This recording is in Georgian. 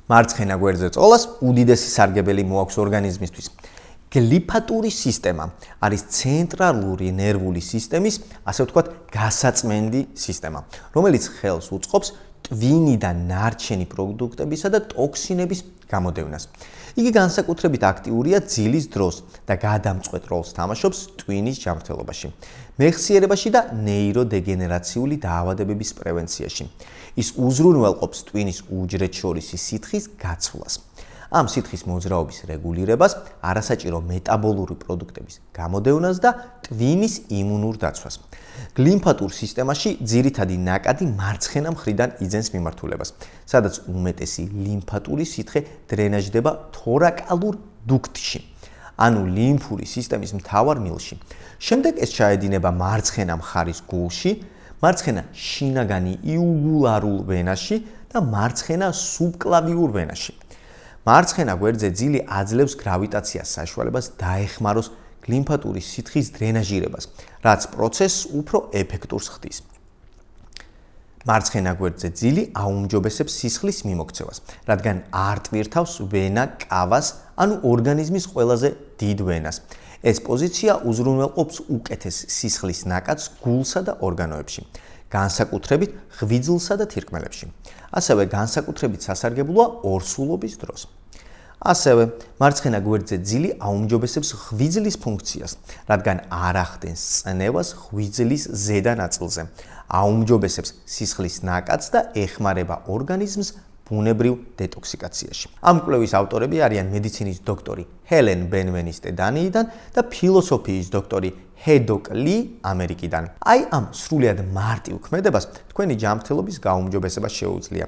მარცხენა გვერდზე წოლას უდიდესი სარგებელი მოაქვს ორგანიზმისთვის. გლიფატური სისტემა არის ცენტრალური ნერვული სისტემის, ასე ვთქვათ, გასაწმენდი სისტემა, რომელიც ხელს უწყობს ტვინიდან ნარჩენი პროდუქტებისა და ტოქსინების გამოდევნას. იგი განსაკუთრებით აქტიურია ძილის დროს და გადამწყვეტ როლს თამაშობს ტვინის ჯანმრთელობაში, მეხსიერებაში და ნეიროდეგენერაციული დაავადებების პრევენციაში. ის უზრუნველყოფს ტვინის უჯრედშორისი სითხის გაცვლას. ამ სითხის მოძრაობის რეგულირებას, არასაჭირო მეტაბოლური პროდუქტების გამოდევნას და ტვინის იმუნურ დაცვას. გლიმფატურ სისტემაში ძირითადი ნაკადი მარცხენა მხრიდან იძენს მიმართულებას, სადაც უმეტესი ლიმფატური სითხე დრენაჟდება თორაკალურ დუქტში, ანუ ლიმფური სისტემის მთავარ მილში. შემდეგ ეს ჩაედინება მარცხენა მხარის გულში, მარცხენა შინაგანი იუგულარულ ვენაში და მარცხენა სუბკლავიურ ვენაში. მარცხენა გვერდზე ძილი აძლევს გრავიტაციას საშუალებას დაეხმაროს გლიმფატური სითხის დრენაჟირებას, რაც პროცესს უფრო ეფექტურს ხდის. მარცხენა გვერდზე ძილი აუმჯობესებს სისხლის მიმოქცევას, რადგან არ ტვირთავს ვენა კავას, ანუ ორგანიზმის ყველაზე დიდ ვენას. ეს პოზიცია უზრუნველყოფს უკეთეს სისხლის ნაკადს გულსა და ორგანოებში, განსაკუთრებით ღვიძლსა და თირკმელებში. ასევე განსაკუთრებით სასარგებლოა ორსულობის დროს. ასევე მარცხენა გვერდზე ძილი აუმჯობესებს ღვიძლის ფუნქციას, რადგან არ ახდენს წნევას ღვიძლის ზედა ნაწილზე, აუმჯობესებს სისხლის ნაკადს და ეხმარება ორგანიზმს ბუნებრივ დეტოქსიკაციაში. ამ კვლევის ავტორები არიან მედიცინის დოქტორი ჰელენ ბენვენისტე დანიიდან და ფილოსოფიის დოქტორი ჰედოკ ლი ამერიკიდან. აი ამ სრულიად მარტივ ქმედებას თქვენი ჯანმრთელობის გაუმჯობესება შეუძლია.